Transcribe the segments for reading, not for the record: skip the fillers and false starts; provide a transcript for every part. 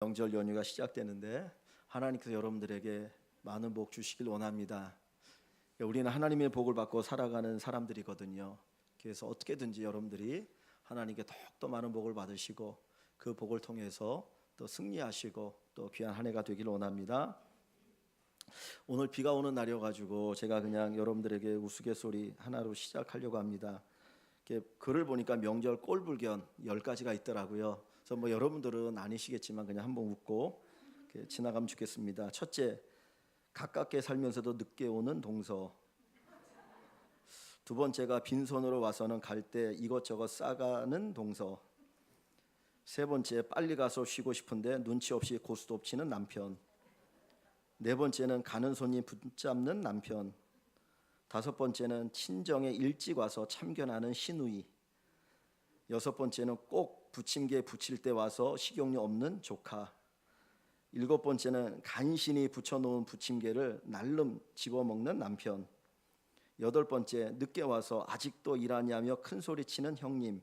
명절 연휴가 시작되는데 하나님께서 여러분들에게 많은 복 주시길 원합니다. 우리는 하나님의 복을 받고 살아가는 사람들이거든요. 그래서 어떻게든지 여러분들이 하나님께 더욱더 많은 복을 받으시고 그 복을 통해서 또 승리하시고 또 귀한 한 해가 되길 원합니다. 오늘 비가 오는 날이어가지고 제가 그냥 여러분들에게 우스갯소리 하나로 시작하려고 합니다. 글을 보니까 명절 꼴불견 10가지가 있더라고요. 그래서 뭐 여러분들은 아니시겠지만 그냥 한번 웃고 지나가면 좋겠습니다. 첫째, 가깝게 살면서도 늦게 오는 동서. 두 번째가 빈손으로 와서는 갈 때 이것저것 싸가는 동서. 세 번째, 빨리 가서 쉬고 싶은데 눈치 없이 고스톱 치는 남편. 네 번째는 가는 손님 붙잡는 남편. 다섯 번째는 친정에 일찍 와서 참견하는 시누이. 여섯 번째는 꼭 부침개 부칠 때 와서 식용유 없는 조카. 일곱 번째는 간신히 붙여놓은 부침개를 날름 집어먹는 남편. 여덟 번째, 늦게 와서 아직도 일하냐며 큰소리치는 형님.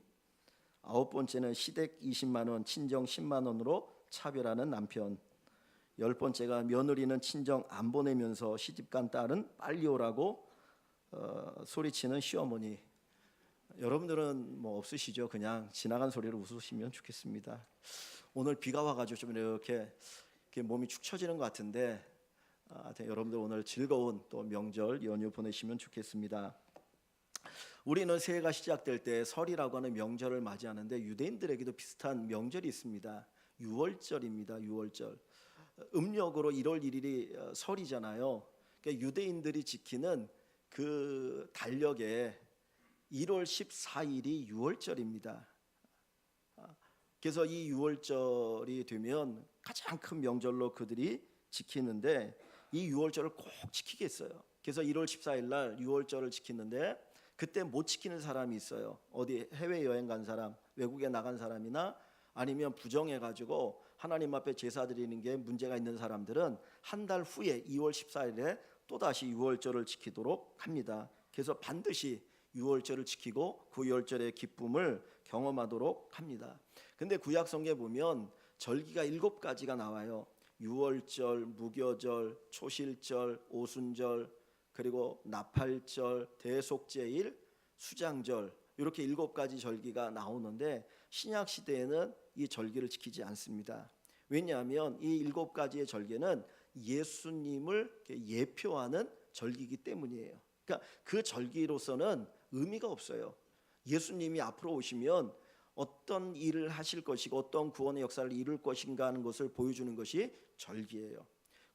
아홉 번째는 시댁 20만 원, 친정 10만 원으로 차별하는 남편. 열 번째가 며느리는 친정 안 보내면서 시집간 딸은 빨리 오라고 소리치는 시어머니. 여러분들은 뭐 없으시죠? 그냥 지나간 소리를 웃으시면 좋겠습니다. 오늘 비가 와가지고 좀 이렇게 몸이 축 처지는 것 같은데 여러분들 오늘 즐거운 또 명절 연휴 보내시면 좋겠습니다. 우리는 새해가 시작될 때 설이라고 하는 명절을 맞이하는데 유대인들에게도 비슷한 명절이 있습니다. 유월절입니다. 유월절. 음력으로 1월 1일이 설이잖아요. 그러니까 유대인들이 지키는 그 달력에 1월 14일이 유월절입니다. 그래서 이 유월절이 되면 가장 큰 명절로 그들이 지키는데 이 유월절을 꼭 지키겠어요. 그래서 1월 14일 날 유월절을 지키는데 그때 못 지키는 사람이 있어요. 어디 해외여행 간 사람, 외국에 나간 사람이나 아니면 부정해가지고 하나님 앞에 제사 드리는 게 문제가 있는 사람들은 한 달 후에 2월 14일에 또다시 유월절을 지키도록 합니다. 그래서 반드시 유월절을 지키고 그 유월절의 기쁨을 경험하도록 합니다. 근데 구약 성경에 보면 절기가 7가지가 나와요. 유월절, 무교절, 초실절, 오순절, 그리고 나팔절, 대속제일, 수장절, 이렇게 7가지 절기가 나오는데 신약 시대에는 이 절기를 지키지 않습니다. 왜냐하면 이 7가지의 절기는 예수님을 예표하는 절기이기 때문이에요. 그러니까 그 절기로서는 의미가 없어요. 예수님이 앞으로 오시면 어떤 일을 하실 것이고 어떤 구원의 역사를 이룰 것인가 하는 것을 보여주는 것이 절기예요.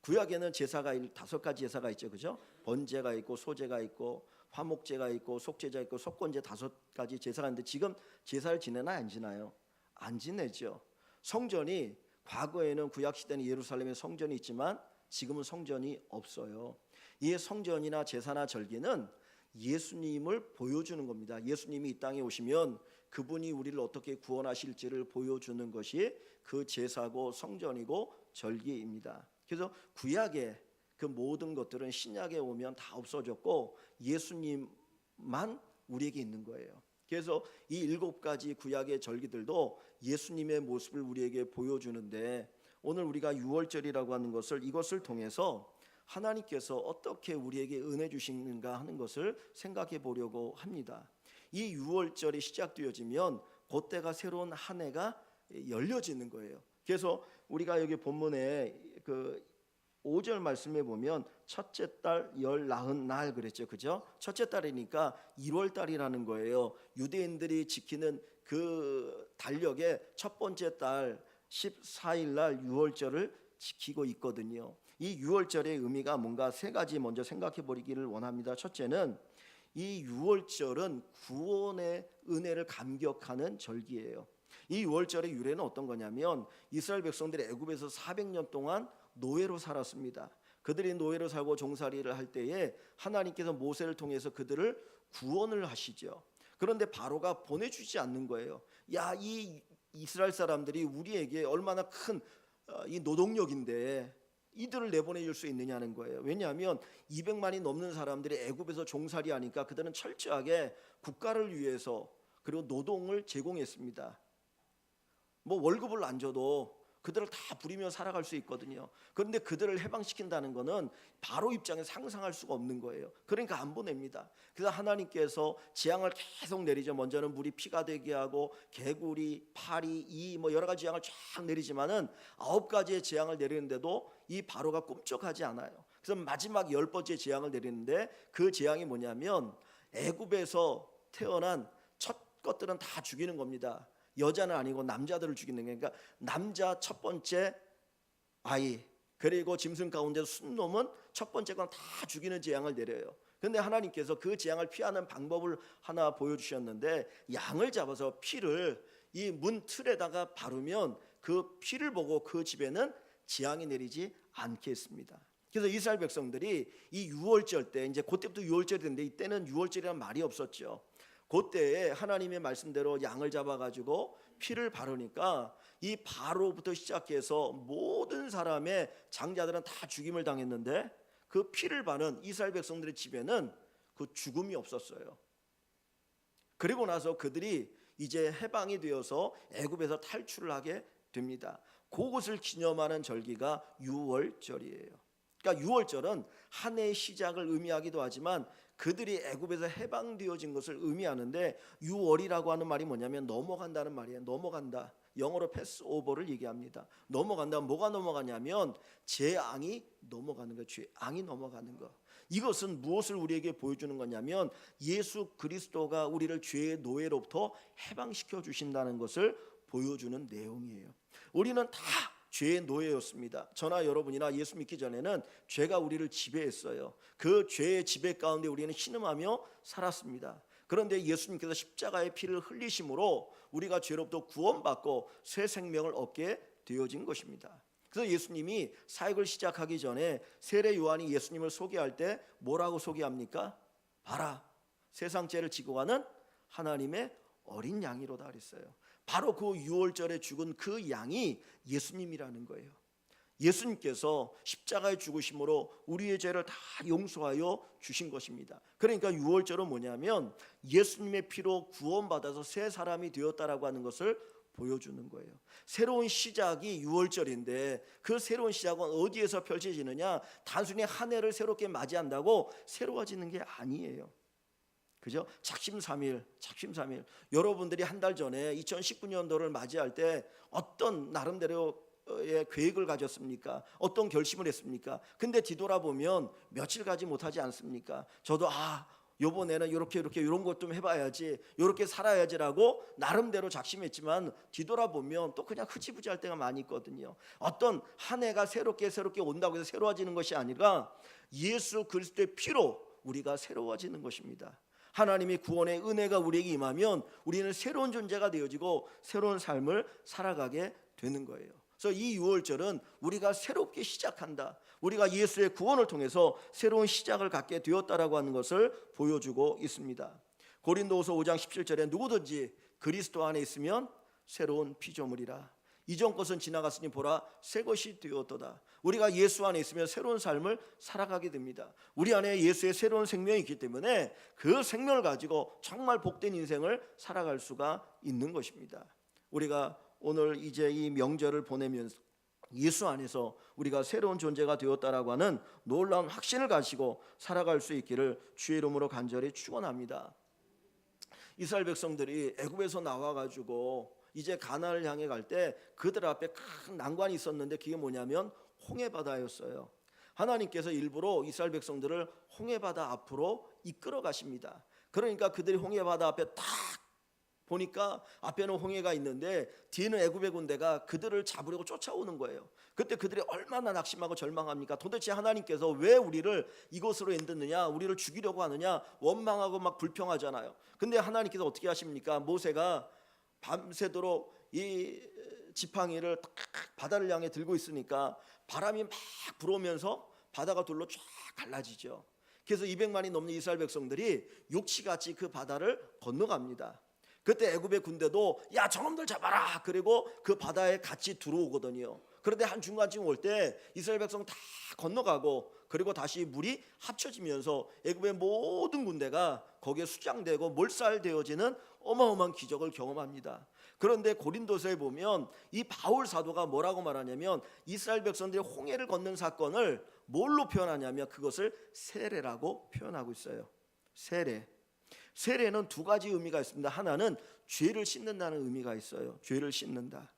구약에는 제사가 5가지 제사가 있죠, 그죠? 번제가 있고 소제가 있고 화목제가 있고 속제가 있고 속건제 5가지 제사가 있는데 지금 제사를 지내나 안 지나요? 안 지내죠. 성전이 과거에는 구약 시대는 예루살렘에 성전이 있지만 지금은 성전이 없어요. 이 성전이나 제사나 절기는 예수님을 보여주는 겁니다. 예수님이 이 땅에 오시면 그분이 우리를 어떻게 구원하실지를 보여주는 것이 그 제사고 성전이고 절기입니다. 그래서 구약의 그 모든 것들은 신약에 오면 다 없어졌고 예수님만 우리에게 있는 거예요. 그래서 이 7가지 구약의 절기들도 예수님의 모습을 우리에게 보여주는데 오늘 우리가 유월절이라고 하는 것을 이것을 통해서 하나님께서 어떻게 우리에게 은혜 주시는가 하는 것을 생각해 보려고 합니다. 이 유월절이 시작되어지면 그때가 새로운 한 해가 열려지는 거예요. 그래서 우리가 여기 본문에 그 5절 말씀에 보면 첫째 달 열 나흔 날 그랬죠, 그죠? 첫째 달이니까 1월 달이라는 거예요. 유대인들이 지키는 그 달력의 첫 번째 달 14일 날 유월절을 지키고 있거든요. 이 유월절의 의미가 뭔가 3가지 먼저 생각해 보기를 원합니다. 첫째는 이 유월절은 구원의 은혜를 감격하는 절기예요. 이 유월절의 유래는 어떤 거냐면 이스라엘 백성들이 애굽에서 400년 동안 노예로 살았습니다. 그들이 노예로 살고 종살이를 할 때에 하나님께서 모세를 통해서 그들을 구원을 하시죠. 그런데 바로가 보내주지 않는 거예요. 야, 이 이스라엘 사람들이 우리에게 얼마나 큰 이 노동력인데 이들을 내보내줄 수 있느냐는 거예요. 왜냐하면 200만이 넘는 사람들이 애굽에서 종살이 하니까 그들은 철저하게 국가를 위해서 그리고 노동을 제공했습니다. 뭐 월급을 안 줘도 그들을 다 부리며 살아갈 수 있거든요. 그런데 그들을 해방시킨다는 것은 바로 입장에서 상상할 수가 없는 거예요. 그러니까 안 보냅니다. 그래서 하나님께서 재앙을 계속 내리죠. 먼저는 물이 피가 되게 하고 개구리, 파리, 이 여러 가지 재앙을 쫙 내리지만은 9가지의 재앙을 내리는데도 이 바로가 꿈쩍하지 않아요. 그래서 마지막 10번째 재앙을 내리는데 그 재앙이 뭐냐면 애굽에서 태어난 첫 것들은 다 죽이는 겁니다. 여자는 아니고 남자들을 죽이는 게, 그러니까 남자 첫 번째 아이 그리고 짐승 가운데 순놈은 첫 번째 건 다 죽이는 재앙을 내려요. 그런데 하나님께서 그 재앙을 피하는 방법을 하나 보여주셨는데, 양을 잡아서 피를 이 문 틀에다가 바르면 그 피를 보고 그 집에는 재앙이 내리지 않겠습니다. 그래서 이스라엘 백성들이 이 유월절 때, 이제 그때부터 유월절이 됐는데 이때는 유월절이라는 말이 없었죠. 그때에 하나님의 말씀대로 양을 잡아가지고 피를 바르니까 이 바로부터 시작해서 모든 사람의 장자들은 다 죽임을 당했는데, 그 피를 바른 이스라엘 백성들의 집에는 그 죽음이 없었어요. 그리고 나서 그들이 이제 해방이 되어서 애굽에서 탈출을 하게 됩니다. 그것을 기념하는 절기가 유월절이에요. 그러니까 유월절은 한 해의 시작을 의미하기도 하지만 그들이 애굽에서 해방되어진 것을 의미하는데, 유월이라고 하는 말이 뭐냐면 넘어간다는 말이에요. 넘어간다. 영어로 패스오버를 얘기합니다. 넘어간다. 뭐가 넘어가냐면 재앙이 넘어가는 거, 죄앙이 넘어가는 거. 이것은 무엇을 우리에게 보여주는 거냐면 예수 그리스도가 우리를 죄의 노예로부터 해방시켜 주신다는 것을 보여주는 내용이에요. 우리는 다 죄의 노예였습니다. 저나 여러분이나 예수 믿기 전에는 죄가 우리를 지배했어요. 그 죄의 지배 가운데 우리는 신음하며 살았습니다. 그런데 예수님께서 십자가의 피를 흘리심으로 우리가 죄로부터 구원받고 새 생명을 얻게 되어진 것입니다. 그래서 예수님이 사역을 시작하기 전에 세례 요한이 예수님을 소개할 때 뭐라고 소개합니까? 봐라, 세상 죄를 지고 가는 하나님의 어린 양이로다 그랬어요. 바로 그 유월절에 죽은 그 양이 예수님이라는 거예요. 예수님께서 십자가에 죽으심으로 우리의 죄를 다 용서하여 주신 것입니다. 그러니까 유월절은 뭐냐면 예수님의 피로 구원받아서 새 사람이 되었다라고 하는 것을 보여주는 거예요. 새로운 시작이 유월절인데 그 새로운 시작은 어디에서 펼쳐지느냐? 단순히 한 해를 새롭게 맞이한다고 새로워지는 게 아니에요. 그죠? 작심삼일. 여러분들이 한 달 전에 2019년도를 맞이할 때 어떤 나름대로의 계획을 가졌습니까? 어떤 결심을 했습니까? 근데 뒤돌아보면 며칠 가지 못하지 않습니까? 저도 요번에는 이렇게 이런 것 좀 해봐야지, 이렇게 살아야지라고 나름대로 작심했지만 뒤돌아보면 또 그냥 흐지부지할 때가 많이 있거든요. 어떤 한 해가 새롭게 온다고 해서 새로워지는 것이 아니라 예수 그리스도의 피로 우리가 새로워지는 것입니다. 하나님의 구원의 은혜가 우리에게 임하면 우리는 새로운 존재가 되어지고 새로운 삶을 살아가게 되는 거예요. 그래서 이 유월절은 우리가 새롭게 시작한다, 우리가 예수의 구원을 통해서 새로운 시작을 갖게 되었다라고 하는 것을 보여주고 있습니다. 고린도후서 5장 17절에 누구든지 그리스도 안에 있으면 새로운 피조물이라, 이전 것은 지나갔으니 보라 새 것이 되었도다. 우리가 예수 안에 있으면 새로운 삶을 살아가게 됩니다. 우리 안에 예수의 새로운 생명이 있기 때문에 그 생명을 가지고 정말 복된 인생을 살아갈 수가 있는 것입니다. 우리가 오늘 이제 이 명절을 보내면서 예수 안에서 우리가 새로운 존재가 되었다라고 하는 놀라운 확신을 가지고 살아갈 수 있기를 주의 이름으로 간절히 축원합니다. 이스라엘 백성들이 애굽에서 나와가지고 이제 가나안을 향해 갈 때 그들 앞에 큰 난관이 있었는데 그게 뭐냐면 홍해바다였어요. 하나님께서 일부러 이스라엘 백성들을 홍해바다 앞으로 이끌어 가십니다. 그러니까 그들이 홍해바다 앞에 딱 보니까 앞에는 홍해가 있는데 뒤에는 애굽의 군대가 그들을 잡으려고 쫓아오는 거예요. 그때 그들이 얼마나 낙심하고 절망합니까? 도대체 하나님께서 왜 우리를 이곳으로 엔드느냐, 우리를 죽이려고 하느냐, 원망하고 막 불평하잖아요. 근데 하나님께서 어떻게 하십니까? 모세가 밤새도록 이 지팡이를 딱 바다를 향해 들고 있으니까 바람이 막 불어오면서 바다가 둘로 쫙 갈라지죠. 그래서 200만이 넘는 이스라엘 백성들이 욕치같이 그 바다를 건너갑니다. 그때 애굽의 군대도 야 저놈들 잡아라, 그리고 그 바다에 같이 들어오거든요. 그런데 한 중간쯤 올 때 이스라엘 백성 다 건너가고 그리고 다시 물이 합쳐지면서 애굽의 모든 군대가 거기에 수장되고 몰살되어지는 어마어마한 기적을 경험합니다. 그런데 고린도서에 보면 이 바울 사도가 뭐라고 말하냐면 이스라엘 백성들이 홍해를 건넌 사건을 뭘로 표현하냐면 그것을 세례라고 표현하고 있어요. 세례. 세례는 두 가지 의미가 있습니다. 하나는 죄를 씻는다는 의미가 있어요. 죄를 씻는다.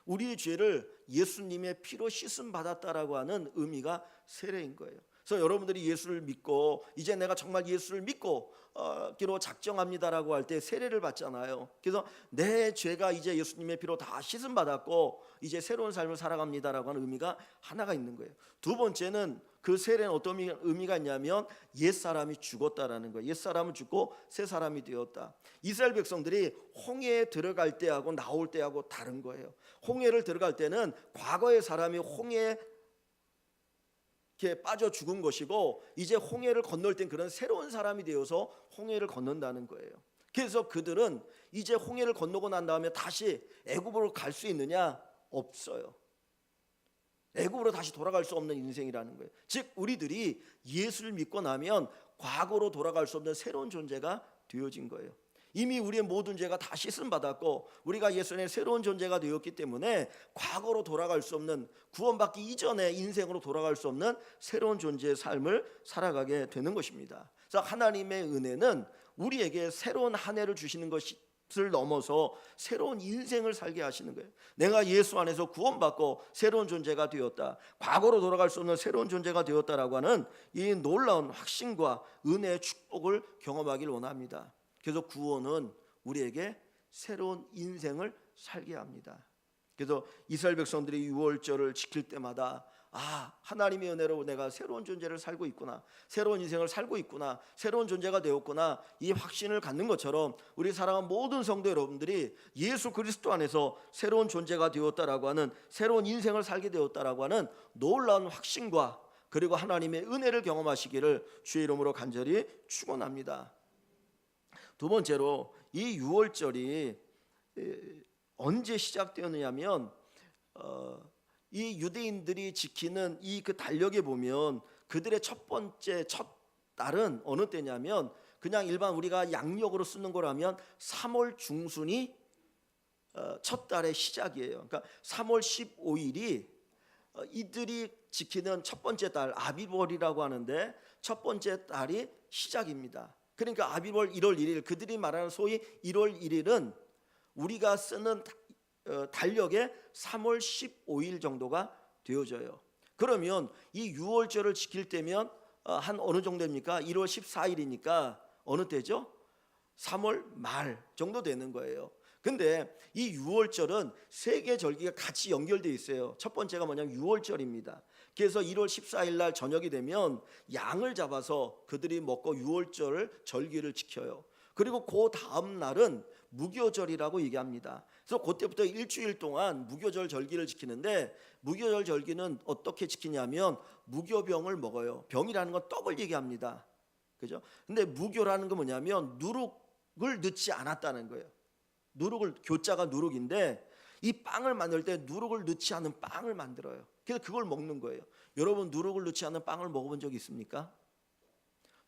우리의 죄를 예수님의 피로 씻음 받았다라고 하는 의미가 세례인 거예요. 그래서 여러분들이 예수를 믿고 이제 내가 정말 예수를 믿고 기로 작정합니다라고 할 때 세례를 받잖아요. 그래서 내 죄가 이제 예수님의 피로 다 씻음 받았고 이제 새로운 삶을 살아갑니다라고 하는 의미가 하나가 있는 거예요. 두 번째는 그 세례는 어떤 의미가 있냐면 옛사람이 죽었다라는 거예요. 옛사람은 죽고 새 사람이 되었다. 이스라엘 백성들이 홍해에 들어갈 때하고 나올 때하고 다른 거예요. 홍해를 들어갈 때는 과거의 사람이 홍해에 이렇게 빠져 죽은 것이고 이제 홍해를 건널 땐 그런 새로운 사람이 되어서 홍해를 건넌다는 거예요. 그래서 그들은 이제 홍해를 건너고 난 다음에 다시 애굽으로 갈 수 있느냐? 없어요. 애굽으로 다시 돌아갈 수 없는 인생이라는 거예요. 즉 우리들이 예수를 믿고 나면 과거로 돌아갈 수 없는 새로운 존재가 되어진 거예요. 이미 우리의 모든 죄가 다 씻음 받았고 우리가 예수 안에 새로운 존재가 되었기 때문에 과거로 돌아갈 수 없는 구원받기 이전의 인생으로 돌아갈 수 없는 새로운 존재의 삶을 살아가게 되는 것입니다. 그래서 하나님의 은혜는 우리에게 새로운 한 해를 주시는 것을 넘어서 새로운 인생을 살게 하시는 거예요. 내가 예수 안에서 구원받고 새로운 존재가 되었다. 과거로 돌아갈 수 없는 새로운 존재가 되었다라고 하는 이 놀라운 확신과 은혜의 축복을 경험하길 원합니다. 그래서 구원은 우리에게 새로운 인생을 살게 합니다. 그래서 이스라엘 백성들이 유월절을 지킬 때마다 하나님의 은혜로 내가 새로운 존재를 살고 있구나, 새로운 인생을 살고 있구나, 새로운 존재가 되었구나, 이 확신을 갖는 것처럼 우리 사랑하는 모든 성도 여러분들이 예수 그리스도 안에서 새로운 존재가 되었다라고 하는, 새로운 인생을 살게 되었다라고 하는 놀라운 확신과 그리고 하나님의 은혜를 경험하시기를 주의 이름으로 간절히 축원합니다. 두 번째로 이 유월절이 언제 시작되었느냐면 이 유대인들이 지키는 이 그 달력에 보면 그들의 첫 달은 어느 때냐면 그냥 일반 우리가 양력으로 쓰는 거라면 3월 중순이 첫 달의 시작이에요. 그러니까 3월 15일이 이들이 지키는 첫 번째 달 아비벌이라고 하는데 첫 번째 달이 시작입니다. 그러니까 아비벌 1월 1일, 그들이 말하는 소위 1월 1일은 우리가 쓰는 달력의 3월 15일 정도가 되어져요. 그러면 이 유월절을 지킬 때면 한 어느 정도입니까? 1월 14일이니까 어느 때죠? 3월 말 정도 되는 거예요. 근데 이 유월절은 세 개 절기가 같이 연결되어 있어요. 첫 번째가 뭐냐면 유월절입니다. 그래서 1월 14일 날 저녁이 되면 양을 잡아서 그들이 먹고 유월절 절기를 지켜요. 그리고 그 다음 날은 무교절이라고 얘기합니다. 그래서 그때부터 일주일 동안 무교절 절기를 지키는데, 무교절 절기는 어떻게 지키냐면 무교병을 먹어요. 병이라는 건 떡을 얘기합니다. 그죠? 근데 무교라는 건 뭐냐면 누룩을 넣지 않았다는 거예요. 누룩을, 교자가 누룩인데 이 빵을 만들 때 누룩을 넣지 않은 빵을 만들어요. 그래서 그걸 먹는 거예요. 여러분 누룩을 넣지 않은 빵을 먹어본 적 있습니까?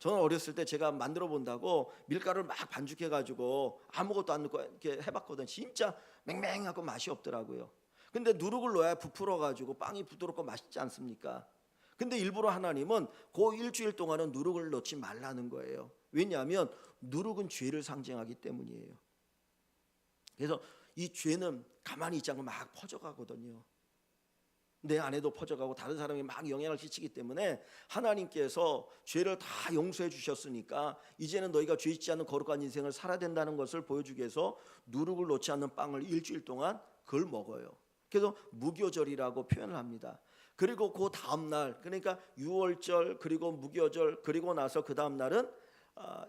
저는 어렸을 때 제가 만들어 본다고 밀가루를 막 반죽해 가지고 아무것도 안 넣고 이렇게 해봤거든요. 진짜 맹맹하고 맛이 없더라고요. 근데 누룩을 넣어야 부풀어 가지고 빵이 부드럽고 맛있지 않습니까? 근데 일부러 하나님은 그 일주일 동안은 누룩을 넣지 말라는 거예요. 왜냐하면 누룩은 죄를 상징하기 때문이에요. 그래서 이 죄는 가만히 있지 않고 막 퍼져가거든요. 내 안에도 퍼져가고 다른 사람이 막 영향을 끼치기 때문에 하나님께서 죄를 다 용서해 주셨으니까 이제는 너희가 죄 짓지 않는 거룩한 인생을 살아야 된다는 것을 보여주기 위해서 누룩을 넣지 않는 빵을 일주일 동안 그걸 먹어요. 그래서 무교절이라고 표현을 합니다. 그리고 그 다음 날, 그러니까 유월절 그리고 무교절 그리고 나서 그 다음 날은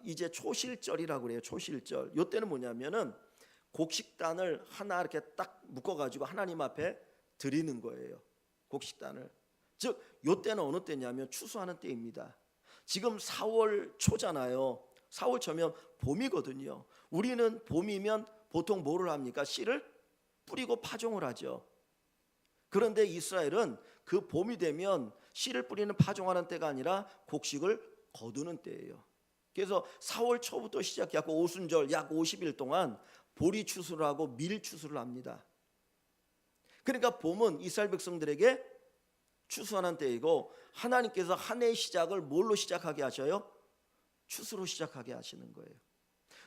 이제 초실절이라고 그래요. 초실절. 이때는 뭐냐면은 곡식단을 하나 이렇게 딱 묶어가지고 하나님 앞에 드리는 거예요. 곡식단을. 즉 이때는 어느 때냐면 추수하는 때입니다. 지금 4월 초잖아요. 4월 초면 봄이거든요. 우리는 봄이면 보통 뭐를 합니까? 씨를 뿌리고 파종을 하죠. 그런데 이스라엘은 그 봄이 되면 씨를 뿌리는 파종하는 때가 아니라 곡식을 거두는 때예요. 그래서 4월 초부터 시작해서 오순절 약 50일 동안 보리 추수를 하고 밀 추수를 합니다. 그러니까 봄은 이스라엘 백성들에게 추수하는 때이고, 하나님께서 한 해의 시작을 뭘로 시작하게 하셔요? 추수로 시작하게 하시는 거예요.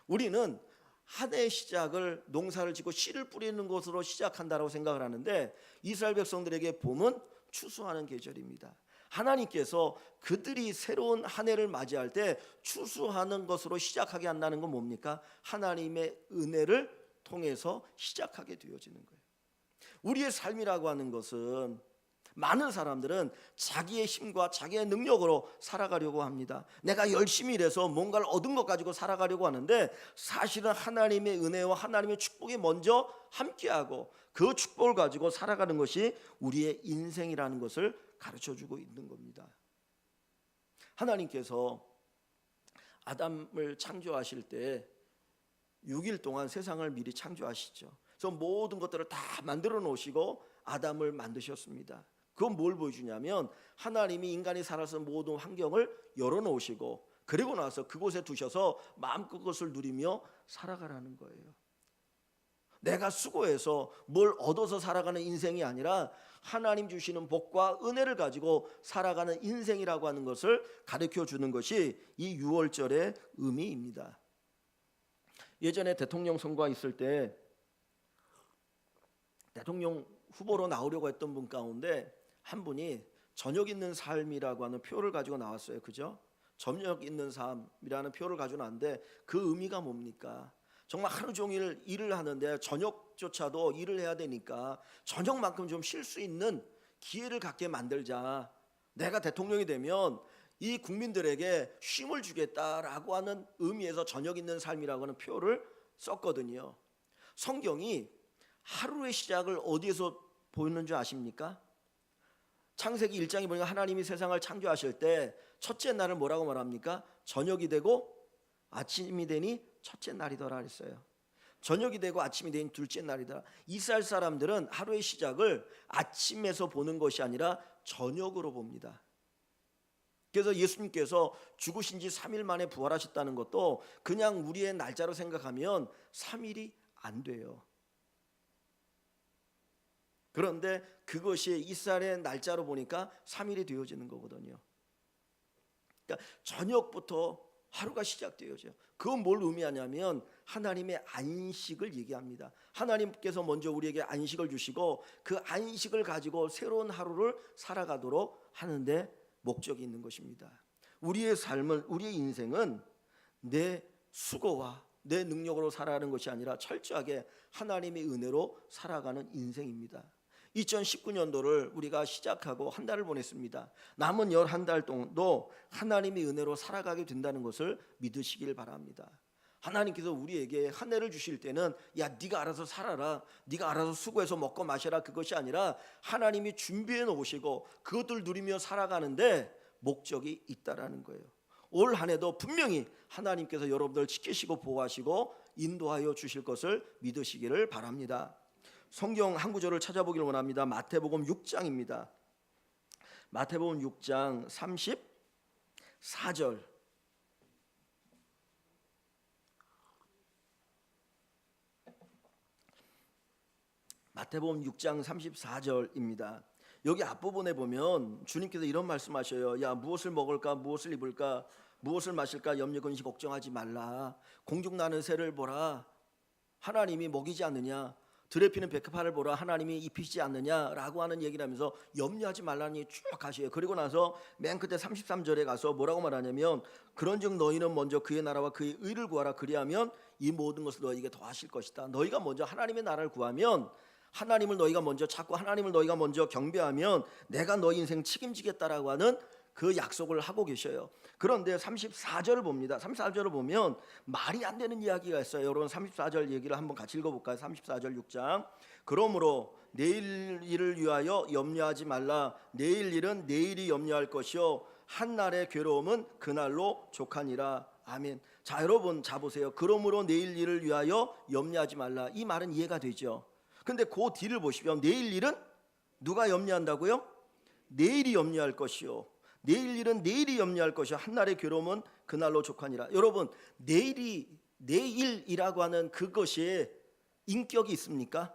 우리는 한 해의 시작을 농사를 짓고 씨를 뿌리는 것으로 시작한다고 생각을 하는데, 이스라엘 백성들에게 봄은 추수하는 계절입니다. 하나님께서 그들이 새로운 한 해를 맞이할 때 추수하는 것으로 시작하게 한다는 건 뭡니까? 하나님의 은혜를 통해서 시작하게 되어지는 거예요. 우리의 삶이라고 하는 것은 많은 사람들은 자기의 힘과 자기의 능력으로 살아가려고 합니다. 내가 열심히 일해서 뭔가를 얻은 것 가지고 살아가려고 하는데, 사실은 하나님의 은혜와 하나님의 축복이 먼저 함께하고 그 축복을 가지고 살아가는 것이 우리의 인생이라는 것을 가르쳐주고 있는 겁니다. 하나님께서 아담을 창조하실 때 6일 동안 세상을 미리 창조하시죠. 그래서 모든 것들을 다 만들어 놓으시고 아담을 만드셨습니다. 그건 뭘 보여주냐면, 하나님이 인간이 살아서 모든 환경을 열어놓으시고 그리고 나서 그곳에 두셔서 마음껏 그것을 누리며 살아가라는 거예요. 내가 수고해서 뭘 얻어서 살아가는 인생이 아니라 하나님 주시는 복과 은혜를 가지고 살아가는 인생이라고 하는 것을 가르쳐 주는 것이 이 6월절의 의미입니다. 예전에 대통령 선거가 있을 때 대통령 후보로 나오려고 했던 분 가운데 한 분이 저녁 있는 삶이라고 하는 표를 가지고 나왔어요. 그죠? 저녁 있는 삶이라는 표를 가지고 나왔는데, 그 의미가 뭡니까? 정말 하루 종일 일을 하는데 저녁조차도 일을 해야 되니까 저녁만큼 좀 쉴 수 있는 기회를 갖게 만들자. 내가 대통령이 되면 이 국민들에게 쉼을 주겠다라고 하는 의미에서 저녁 있는 삶이라고 하는 표를 썼거든요. 성경이 하루의 시작을 어디에서 보이는 줄 아십니까? 창세기 1장에 보니까 하나님이 세상을 창조하실 때 첫째 날을 뭐라고 말합니까? 저녁이 되고 아침이 되니 첫째 날이더라 그랬어요. 저녁이 되고 아침이 되니 둘째 날이더라. 이스라엘 사람들은 하루의 시작을 아침에서 보는 것이 아니라 저녁으로 봅니다. 그래서 예수님께서 죽으신 지 3일 만에 부활하셨다는 것도 그냥 우리의 날짜로 생각하면 3일이 안 돼요. 그런데 그것이 이스라엘의 날짜로 보니까 3일이 되어지는 거거든요. 그러니까 저녁부터 하루가 시작되어져요. 그건 뭘 의미하냐면 하나님의 안식을 얘기합니다. 하나님께서 먼저 우리에게 안식을 주시고 그 안식을 가지고 새로운 하루를 살아가도록 하는데 목적이 있는 것입니다. 우리의 삶은, 우리의 인생은 내 수고와 내 능력으로 살아가는 것이 아니라 철저하게 하나님의 은혜로 살아가는 인생입니다. 2019년도를 우리가 시작하고 한 달을 보냈습니다. 남은 11달 동안도 하나님의 은혜로 살아가게 된다는 것을 믿으시길 바랍니다. 하나님께서 우리에게 한 해를 주실 때는 야, 네가 알아서 살아라, 네가 알아서 수고해서 먹고 마셔라, 그것이 아니라 하나님이 준비해 놓으시고 그것들 누리며 살아가는데 목적이 있다라는 거예요. 올 한 해도 분명히 하나님께서 여러분들 지키시고 보호하시고 인도하여 주실 것을 믿으시기를 바랍니다. 성경 한 구절을 찾아보기를 원합니다. 마태복음 6장입니다. 마태복음 6장 34절. 마태복음 6장 34절입니다. 여기 앞부분에 보면 주님께서 이런 말씀하셔요. 야, 무엇을 먹을까, 무엇을 입을까, 무엇을 마실까 염려 근심 걱정하지 말라. 공중 나는 새를 보라, 하나님이 먹이지 않느냐. 들에 피는 백합화를 보라, 하나님이 입히지 않느냐라고 하는 얘기를 하면서 염려하지 말라는 얘기 쭉 하셔요. 그리고 나서 맨 끝에 33절에 가서 뭐라고 말하냐면 그런즉 너희는 먼저 그의 나라와 그의 의를 구하라. 그리하면 이 모든 것을 너희에게 더하실 것이다. 너희가 먼저 하나님의 나라를 구하면, 하나님을 너희가 먼저 찾고 하나님을 너희가 먼저 경배하면 내가 너희 인생 책임지겠다라고 하는 그 약속을 하고 계셔요. 그런데 34절을 봅니다. 34절을 보면 말이 안 되는 이야기가 있어요. 여러분 34절 얘기를 한번 같이 읽어볼까요? 34절 6장. 그러므로 내일 일을 위하여 염려하지 말라. 내일 일은 내일이 염려할 것이요 한날의 괴로움은 그날로 족하니라. 아멘. 자, 여러분 자 보세요. 그러므로 내일 일을 위하여 염려하지 말라. 이 말은 이해가 되죠. 근데 그 뒤를 보시면 내일 일은 누가 염려한다고요? 내일이 염려할 것이요 내일 일은 내일이 염려할 것이요 한날의 괴로움은 그날로 족하니라. 여러분, 내일이라고 하는 그것이 인격이 있습니까?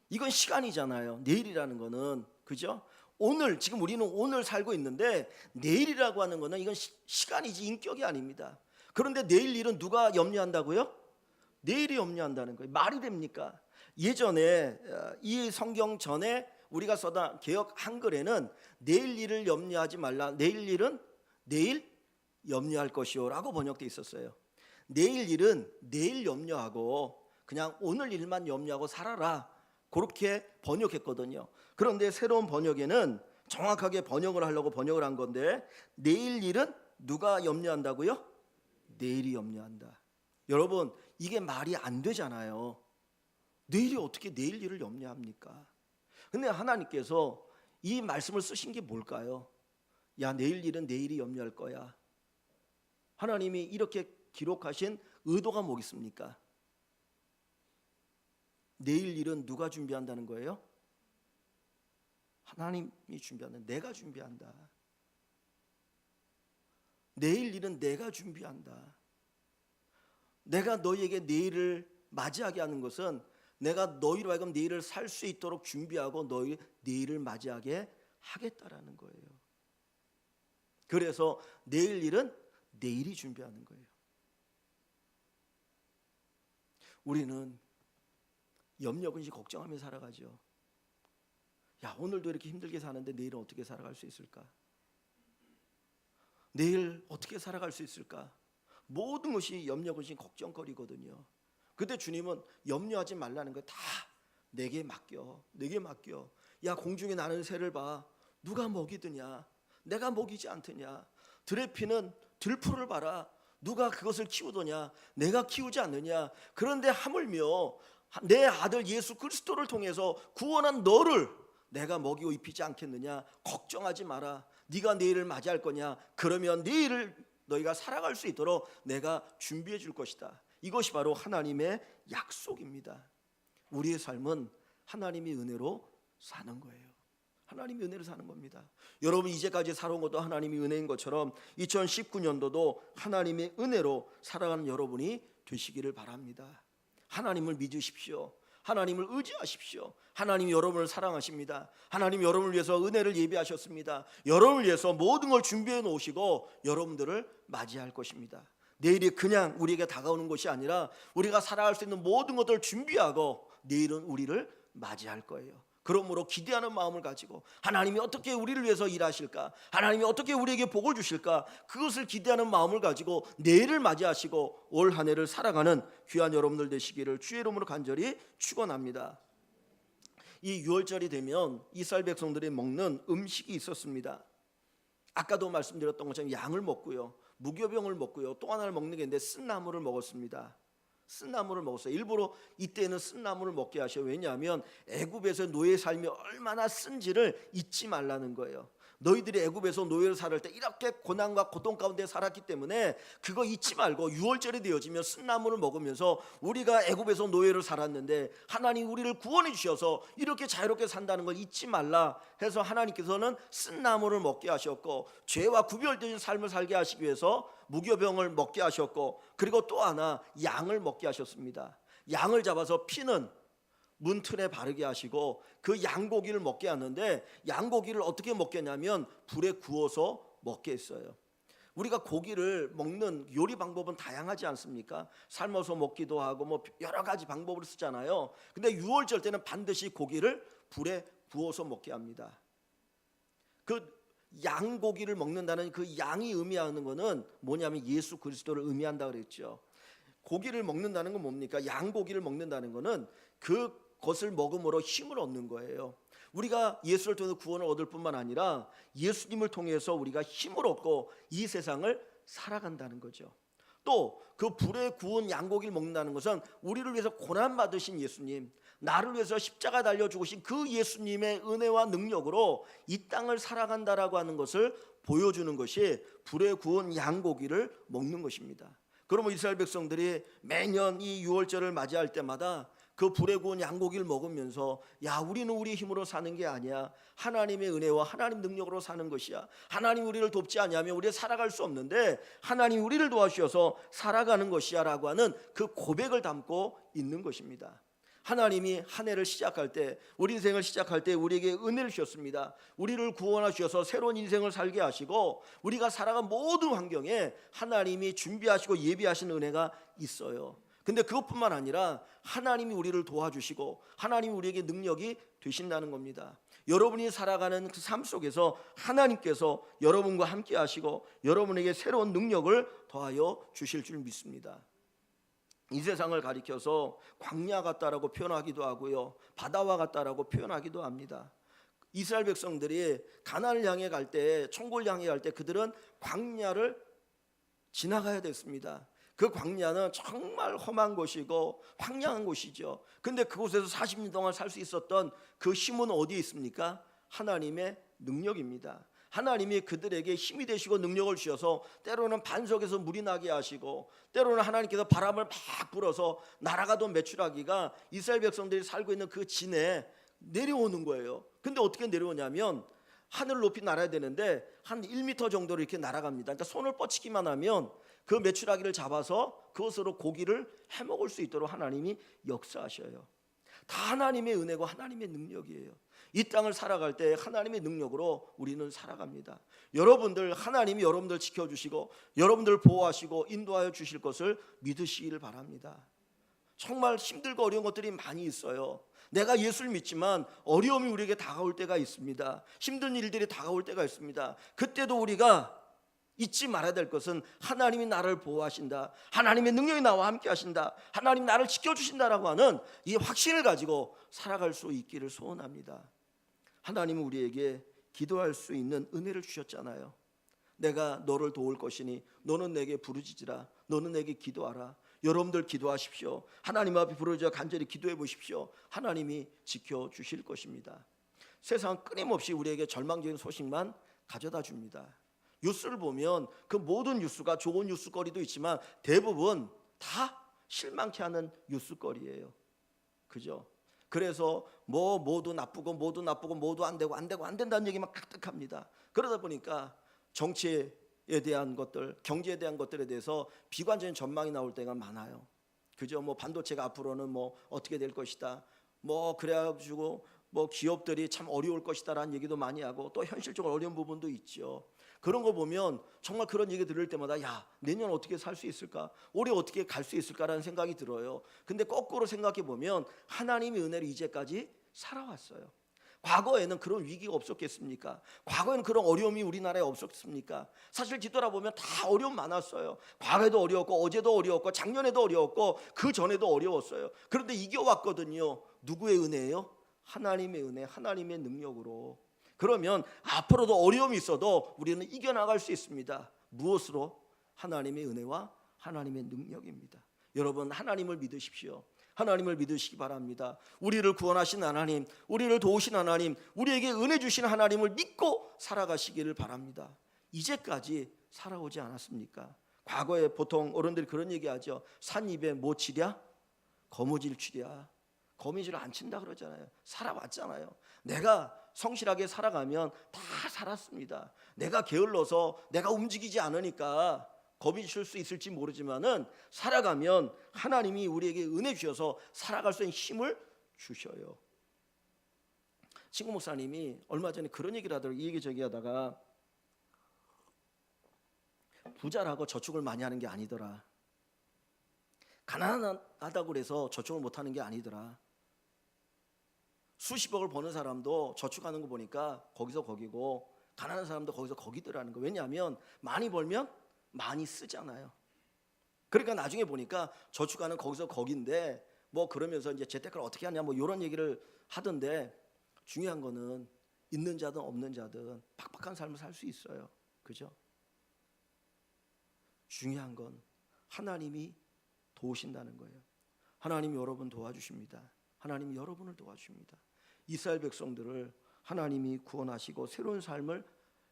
이건 시간이잖아요. 내일이라는 거는, 그죠? 오늘, 지금 우리는 오늘 살고 있는데 내일이라고 하는 거는 이건 시간이지 인격이 아닙니다. 그런데 내일 일은 누가 염려한다고요? 내일이 염려한다는 거예요. 말이 됩니까? 예전에 이 성경 전에 우리가 써다 개역 한글에는 내일 일을 염려하지 말라, 내일 일은 내일 염려할 것이요라고 번역돼 있었어요. 내일 일은 내일 염려하고 그냥 오늘 일만 염려하고 살아라, 그렇게 번역했거든요. 그런데 새로운 번역에는 정확하게 번역을 하려고 번역을 한 건데, 내일 일은 누가 염려한다고요? 내일이 염려한다. 여러분, 이게 말이 안 되잖아요. 내일이 어떻게 내일 일을 염려합니까? 근데 하나님께서 이 말씀을 쓰신 게 뭘까요? 야, 내일 일은 내일이 염려할 거야. 하나님이 이렇게 기록하신 의도가 뭐겠습니까? 내일 일은 누가 준비한다는 거예요? 하나님이 준비한다. 내가 준비한다. 내일 일은 내가 준비한다. 내가 너희에게 내일을 맞이하게 하는 것은 내가 너희로 하여금 내일을 살 수 있도록 준비하고 너희 내일을 맞이하게 하겠다라는 거예요. 그래서 내일 일은 내일이 준비하는 거예요. 우리는 염려근심 걱정하며 살아가죠. 야, 오늘도 이렇게 힘들게 사는데 내일은 어떻게 살아갈 수 있을까? 내일 어떻게 살아갈 수 있을까? 모든 것이 염려근심 걱정거리거든요. 그때 주님은 염려하지 말라는 거 다 내게 맡겨, 내게 맡겨. 야, 공중에 나는 새를 봐. 누가 먹이드냐? 내가 먹이지 않더냐? 들에 피는 들풀을 봐라. 누가 그것을 키우더냐? 내가 키우지 않느냐? 그런데 하물며 내 아들 예수 그리스도를 통해서 구원한 너를 내가 먹이고 입히지 않겠느냐? 걱정하지 마라. 네가 내일을 맞이할 거냐? 그러면 내일을 너희가 살아갈 수 있도록 내가 준비해 줄 것이다. 이것이 바로 하나님의 약속입니다. 우리의 삶은 하나님의 은혜로 사는 거예요. 하나님의 은혜로 사는 겁니다. 여러분, 이제까지 살아온 것도 하나님의 은혜인 것처럼 2019년도도 하나님의 은혜로 살아가는 여러분이 되시기를 바랍니다. 하나님을 믿으십시오. 하나님을 의지하십시오. 하나님이 여러분을 사랑하십니다. 하나님 여러분을 위해서 은혜를 예비하셨습니다. 여러분을 위해서 모든 걸 준비해 놓으시고 여러분들을 맞이할 것입니다. 내일이 그냥 우리에게 다가오는 것이 아니라 우리가 살아갈 수 있는 모든 것들을 준비하고 내일은 우리를 맞이할 거예요. 그러므로 기대하는 마음을 가지고 하나님이 어떻게 우리를 위해서 일하실까, 하나님이 어떻게 우리에게 복을 주실까, 그것을 기대하는 마음을 가지고 내일을 맞이하시고 올 한 해를 살아가는 귀한 여러분들 되시기를 주의 이름으로 간절히 축원합니다. 이 6월절이 되면 이스라엘 백성들이 먹는 음식이 있었습니다. 아까도 말씀드렸던 것처럼 양을 먹고요, 무교병을 먹고요, 또 하나를 먹는 게 있는데 쓴나물을 먹었습니다. 쓴나물을 먹었어요. 일부러 이때는 쓴나물을 먹게 하셔요. 왜냐하면 애굽에서 노예 삶이 얼마나 쓴지를 잊지 말라는 거예요. 너희들이 애굽에서 노예를 살을 때 이렇게 고난과 고통 가운데 살았기 때문에 그거 잊지 말고 6월절이 되어지면 쓴나물을 먹으면서 우리가 애굽에서 노예를 살았는데 하나님 우리를 구원해 주셔서 이렇게 자유롭게 산다는 걸 잊지 말라 해서 하나님께서는 쓴나물을 먹게 하셨고, 죄와 구별된 삶을 살게 하시기 위해서 무교병을 먹게 하셨고, 그리고 또 하나 양을 먹게 하셨습니다. 양을 잡아서 피는 문틀에 바르게 하시고 그 양고기를 먹게 하는데, 양고기를 어떻게 먹겠냐면 불에 구워서 먹게 했어요. 우리가 고기를 먹는 요리 방법은 다양하지 않습니까? 삶아서 먹기도 하고 뭐 여러 가지 방법을 쓰잖아요. 근데 6월절 때는 반드시 고기를 불에 구워서 먹게 합니다. 그 양고기를 먹는다는 그 양이 의미하는 것은 뭐냐면 예수 그리스도를 의미한다 그랬죠. 고기를 먹는다는 건 뭡니까? 양고기를 먹는다는 것은 그것을 먹음으로 힘을 얻는 거예요. 우리가 예수를 통해서 구원을 얻을 뿐만 아니라 예수님을 통해서 우리가 힘을 얻고 이 세상을 살아간다는 거죠. 또 그 불에 구운 양고기를 먹는다는 것은 우리를 위해서 고난받으신 예수님, 나를 위해서 십자가 달려 죽으신 그 예수님의 은혜와 능력으로 이 땅을 살아간다라고 하는 것을 보여주는 것이 불에 구운 양고기를 먹는 것입니다. 그러면 이스라엘 백성들이 매년 이 6월절을 맞이할 때마다 그 불에 구운 양고기를 먹으면서 야, 우리는 우리 힘으로 사는 게 아니야. 하나님의 은혜와 하나님 능력으로 사는 것이야. 하나님 우리를 돕지 않으면 우리가 살아갈 수 없는데 하나님 우리를 도와주셔서 살아가는 것이야 라고 하는 그 고백을 담고 있는 것입니다. 하나님이 한 해를 시작할 때, 우리 인생을 시작할 때 우리에게 은혜를 주셨습니다. 우리를 구원하셔서 새로운 인생을 살게 하시고 우리가 살아간 모든 환경에 하나님이 준비하시고 예비하신 은혜가 있어요. 근데 그것뿐만 아니라 하나님이 우리를 도와주시고 하나님이 우리에게 능력이 되신다는 겁니다. 여러분이 살아가는 그 삶 속에서 하나님께서 여러분과 함께 하시고 여러분에게 새로운 능력을 더하여 주실 줄 믿습니다. 이 세상을 가리켜서 광야 같다라고 표현하기도 하고요, 바다와 같다라고 표현하기도 합니다. 이스라엘 백성들이 가나안을 향해 갈 때, 천국을 향해 갈 때 그들은 광야를 지나가야 됐습니다. 그 광야는 정말 험한 곳이고 황량한 곳이죠. 근데 그곳에서 40년 동안 살 수 있었던 그 힘은 어디에 있습니까? 하나님의 능력입니다. 하나님이 그들에게 힘이 되시고 능력을 주셔서 때로는 반석에서 물이 나게 하시고 때로는 하나님께서 바람을 막 불어서 날아가던 메추라기가 이스라엘 백성들이 살고 있는 그 진에 내려오는 거예요. 근데 어떻게 내려오냐면 하늘 높이 날아야 되는데 한 1m 정도로 이렇게 날아갑니다. 그러니까 손을 뻗치기만 하면 그 메추라기를 잡아서 그것으로 고기를 해먹을 수 있도록 하나님이 역사하셔요. 다 하나님의 은혜고 하나님의 능력이에요. 이 땅을 살아갈 때 하나님의 능력으로 우리는 살아갑니다. 여러분들, 하나님이 여러분들 지켜주시고 여러분들 보호하시고 인도하여 주실 것을 믿으시기를 바랍니다. 정말 힘들고 어려운 것들이 많이 있어요. 내가 예수를 믿지만 어려움이 우리에게 다가올 때가 있습니다. 힘든 일들이 다가올 때가 있습니다. 그때도 우리가 잊지 말아야 될 것은 하나님이 나를 보호하신다, 하나님의 능력이 나와 함께 하신다, 하나님이 나를 지켜주신다라고 하는 이 확신을 가지고 살아갈 수 있기를 소원합니다. 하나님은 우리에게 기도할 수 있는 은혜를 주셨잖아요. 내가 너를 도울 것이니 너는 내게 부르짖으라, 너는 내게 기도하라. 여러분들 기도하십시오. 하나님 앞에 부르짖어 간절히 기도해 보십시오. 하나님이 지켜주실 것입니다. 세상은 끊임없이 우리에게 절망적인 소식만 가져다 줍니다. 뉴스를 보면 그 모든 뉴스가 좋은 뉴스거리도 있지만 대부분 다 실망케 하는 뉴스거리예요. 그죠? 그래서 모두 나쁘고 모두 안 된다는 얘기만 가득합니다. 그러다 보니까 정치에 대한 것들, 경제에 대한 것들에 대해서 비관적인 전망이 나올 때가 많아요. 그죠? 반도체가 앞으로는 어떻게 될 것이다. 그래가지고 기업들이 참 어려울 것이다라는 얘기도 많이 하고 또 현실적으로 어려운 부분도 있죠. 그런 거 보면 정말 그런 얘기 들을 때마다 야, 내년 어떻게 살 수 있을까? 올해 어떻게 갈 수 있을까라는 생각이 들어요. 근데 거꾸로 생각해 보면 하나님의 은혜로 이제까지 살아왔어요. 과거에는 그런 위기가 없었겠습니까? 과거에는 그런 어려움이 우리나라에 없었습니까? 사실 뒤돌아보면 다 어려움 많았어요. 과거에도 어려웠고 어제도 어려웠고 작년에도 어려웠고 그 전에도 어려웠어요. 그런데 이겨왔거든요. 누구의 은혜예요? 하나님의 은혜, 하나님의 능력으로. 그러면 앞으로도 어려움이 있어도 우리는 이겨나갈 수 있습니다. 무엇으로? 하나님의 은혜와 하나님의 능력입니다. 여러분, 하나님을 믿으십시오. 하나님을 믿으시기 바랍니다. 우리를 구원하신 하나님, 우리를 도우신 하나님, 우리에게 은혜 주신 하나님을 믿고 살아가시기를 바랍니다. 이제까지 살아오지 않았습니까? 과거에 보통 어른들이 그런 얘기하죠. 산 입에 뭐 치랴? 거무줄 치랴. 거미줄 안 친다 그러잖아요. 살아왔잖아요. 내가 성실하게 살아가면 다 살았습니다. 내가 게을러서 내가 움직이지 않으니까 겁이 칠 수 있을지 모르지만은 살아가면 하나님이 우리에게 은혜 주셔서 살아갈 수 있는 힘을 주셔요. 친구 목사님이 얼마 전에 그런 얘기를 하더라고요. 이 얘기 저기 하다가 부자라고 저축을 많이 하는 게 아니더라. 가난하다고 그래서 저축을 못하는 게 아니더라. 수십억을 버는 사람도 저축하는 거 보니까 거기서 거기고 가난한 사람도 거기서 거기더라는 거. 왜냐하면 많이 벌면 많이 쓰잖아요. 그러니까 나중에 보니까 저축하는 거기서 거긴데 그러면서 이제 재테크를 어떻게 하냐 이런 얘기를 하던데 중요한 거는 있는 자든 없는 자든 팍팍한 삶을 살 수 있어요. 그죠? 중요한 건 하나님이 도우신다는 거예요. 하나님이 여러분 도와주십니다. 하나님이 여러분을 도와주십니다. 이스라엘 백성들을 하나님이 구원하시고 새로운 삶을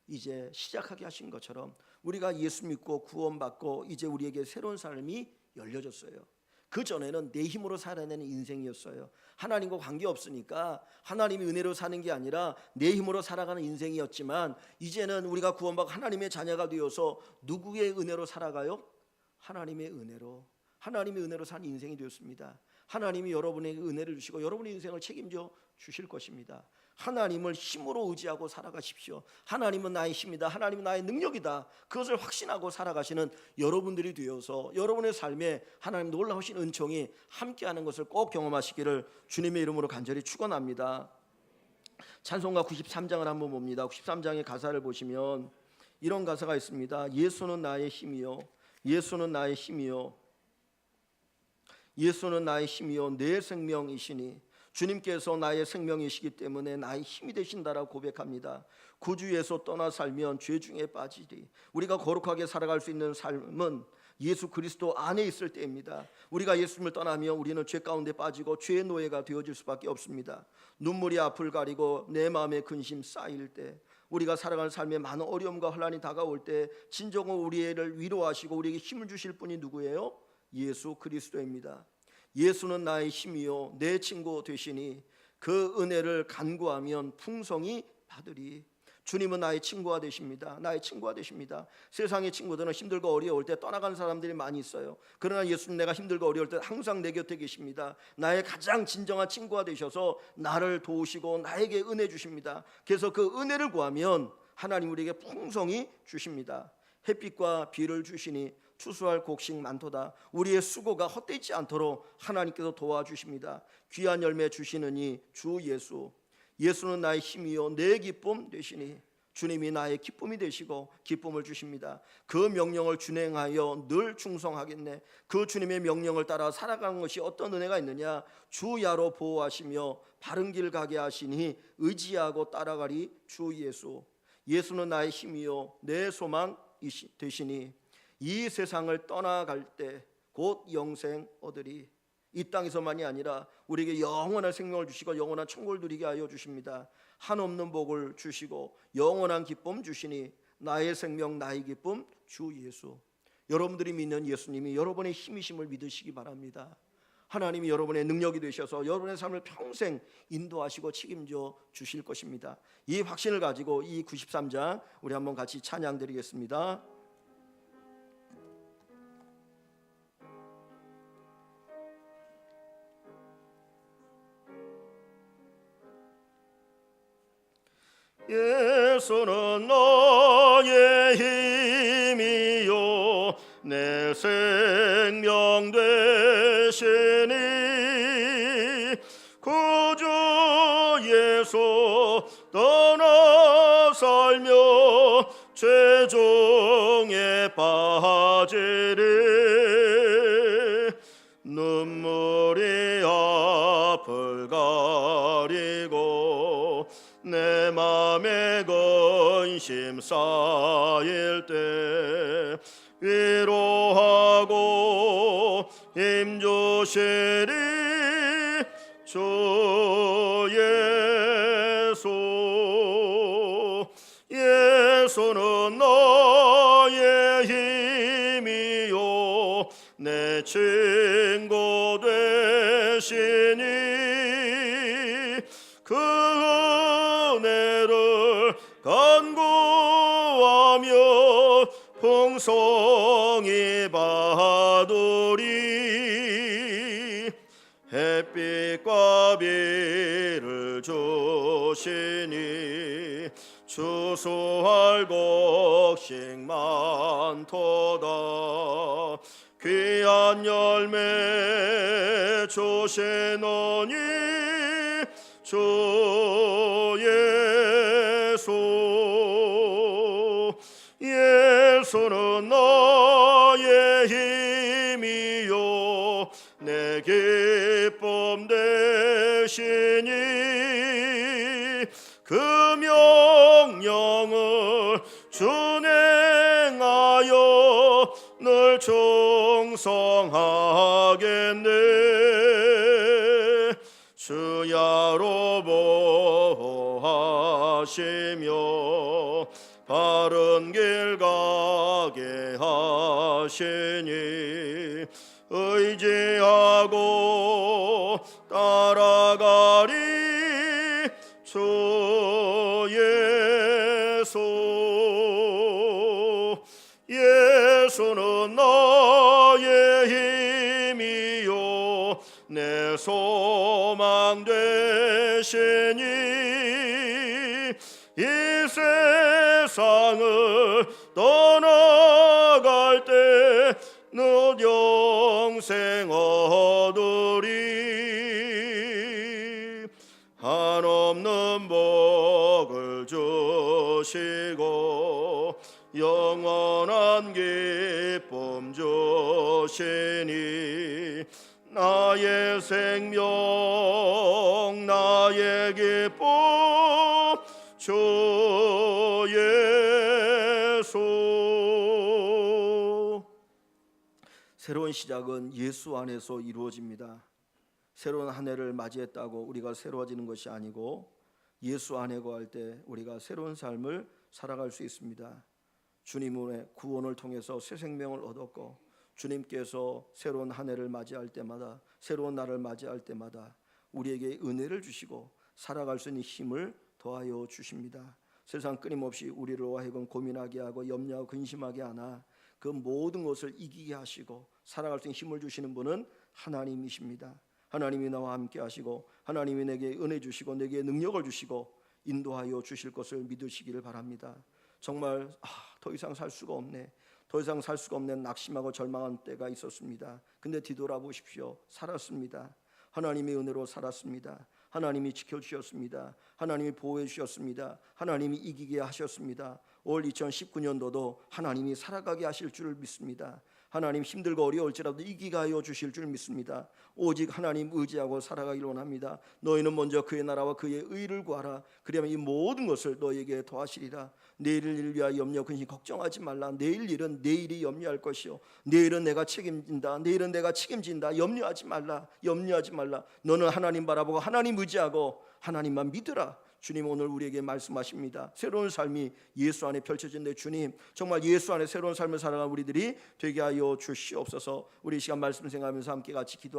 이제 시작하게 하신 것처럼 우리가 예수 믿고 구원받고 이제 우리에게 새로운 삶이 열려졌어요. 그 전에는 내 힘으로 살아내는 인생이었어요. 하나님과 관계없으니까 하나님의 은혜로 사는 게 아니라 내 힘으로 살아가는 인생이었지만, 이제는 우리가 구원받고 하나님의 자녀가 되어서 누구의 은혜로 살아가요? 하나님의 은혜로 사는 인생이 되었습니다. 하나님이 여러분에게 은혜를 주시고 여러분의 인생을 책임져 주실 것입니다. 하나님을 힘으로 의지하고 살아가십시오. 하나님은 나의 힘이다, 하나님은 나의 능력이다, 그것을 확신하고 살아가시는 여러분들이 되어서 여러분의 삶에 하나님 놀라우신 은총이 함께하는 것을 꼭 경험하시기를 주님의 이름으로 간절히 축원합니다. 찬송가 93장을 한번 봅니다. 93장의 가사를 보시면 이런 가사가 있습니다. 예수는 나의 힘이요, 예수는 나의 힘이요, 예수는 나의 힘이요 내 생명이시니, 주님께서 나의 생명이시기 때문에 나의 힘이 되신다라고 고백합니다. 구주에서 떠나 살면 죄 중에 빠지리. 우리가 거룩하게 살아갈 수 있는 삶은 예수 그리스도 안에 있을 때입니다. 우리가 예수님을 떠나면 우리는 죄 가운데 빠지고 죄의 노예가 되어질 수밖에 없습니다. 눈물이 앞을 가리고 내 마음에 근심 쌓일 때, 우리가 살아가는 삶에 많은 어려움과 혼란이 다가올 때 진정으로 우리를 위로하시고 우리에게 힘을 주실 분이 누구예요? 예수 그리스도입니다. 예수는 나의 힘이요 내 친구 되시니, 그 은혜를 간구하면 풍성히 받으리. 주님은 나의 친구가 되십니다. 나의 친구가 되십니다. 세상의 친구들은 힘들고 어려울 때 떠나간 사람들이 많이 있어요. 그러나 예수님, 내가 힘들고 어려울 때 항상 내 곁에 계십니다. 나의 가장 진정한 친구가 되셔서 나를 도우시고 나에게 은혜 주십니다. 그래서 그 은혜를 구하면 하나님 우리에게 풍성히 주십니다. 햇빛과 비를 주시니 추수할 곡식 많도다. 우리의 수고가 헛되지 않도록 하나님께서 도와주십니다. 귀한 열매 주시느니 주 예수, 예수는 나의 힘이요 내 기쁨 되시니, 주님이 나의 기쁨이 되시고 기쁨을 주십니다. 그 명령을 준행하여 늘 충성하겠네. 그 주님의 명령을 따라 살아가는 것이 어떤 은혜가 있느냐? 주야로 보호하시며 바른 길 가게 하시니 의지하고 따라가리 주 예수. 예수는 나의 힘이요 내 소망 되시니, 이 세상을 떠나갈 때 곧 영생 얻으리. 이 땅에서만이 아니라 우리에게 영원한 생명을 주시고 영원한 천국을 누리게 하여 주십니다. 한없는 복을 주시고 영원한 기쁨 주시니, 나의 생명 나의 기쁨 주 예수. 여러분들이 믿는 예수님이 여러분의 힘이심을 믿으시기 바랍니다. 하나님이 여러분의 능력이 되셔서 여러분의 삶을 평생 인도하시고 책임져 주실 것입니다. 이 확신을 가지고 이 93장 우리 한번 같이 찬양 드리겠습니다. 예수는 나의 힘이요 내 생명 되시니, 구주 예수 떠나 살며 죄중에 빠지리. 눈물이 앞을 가리고 내 맘에 근심 쌓일 때 위로하고 힘 주시리 주 예수. 예수는 나의 힘이요 내 친구 되시니, 그 은혜를 간구하며 풍성히 받으리. 햇빛과 비를 주시니 추수할 곡식 많도다. 귀한 열매 주시노니 주 예수. 예수는 나의 힘이요 내 기쁨 되시니, 그 명령을 준행하여 늘 충성하겠네. 주야로 보호하시며 바른 길 가게 하시니, 의지하고 따라가리. 주 예수는 나의 힘이요 내 소망 되시니 이 세상을 떠나갈 때 너 영생 얻으리. 한없는 복을 주시고 영원한 기쁨 주시니 나의 생명 나의 기쁨 주 예수. 새로운 시작은 예수 안에서 이루어집니다. 새로운 한 해를 맞이했다고 우리가 새로워지는 것이 아니고 예수 안에 거할 때 우리가 새로운 삶을 살아갈 수 있습니다. 주님의 구원을 통해서 새 생명을 얻었고 주님께서 새로운 한 해를 맞이할 때마다 새로운 날을 맞이할 때마다 우리에게 은혜를 주시고 살아갈 수 있는 힘을 더하여 주십니다. 세상 끊임없이 우리로 하여금 고민하게 하고 염려하고 근심하게 하나 그 모든 것을 이기게 하시고 살아갈 수 있는 힘을 주시는 분은 하나님이십니다. 하나님이 나와 함께 하시고 하나님이 내게 은혜 주시고 내게 능력을 주시고 인도하여 주실 것을 믿으시기를 바랍니다. 정말 더 이상 살 수가 없네, 더 이상 살 수가 없는 낙심하고 절망한 때가 있었습니다. 근데 뒤돌아보십시오. 살았습니다. 하나님의 은혜로 살았습니다. 하나님이 지켜주셨습니다. 하나님이 보호해 주셨습니다. 하나님이 이기게 하셨습니다. 올 2019년도도 하나님이 살아가게 하실 줄을 믿습니다. 하나님 힘들고 어려울지라도 이기게 하여 주실 줄 믿습니다. 오직 하나님 의지하고 살아가기를 원합니다. 너희는 먼저 그의 나라와 그의 의를 구하라. 그러면 이 모든 것을 너희에게 더하시리라. 내일 일 위하여 염려 근심 걱정하지 말라. 내일 일은 내일이 염려할 것이요 내일은 내가 책임진다. 내일은 내가 책임진다. 염려하지 말라. 염려하지 말라. 너는 하나님 바라보고 하나님 의지하고 하나님만 믿으라. 주님 오늘 우리에게 말씀하십니다. 새로운 삶이 예수 안에 펼쳐진데 주님 정말 예수 안에 새로운 삶을 살아가는 우리들이 되게 하여 주시옵소서. 우리 이 시간 말씀 생각하면서 함께 같이 기도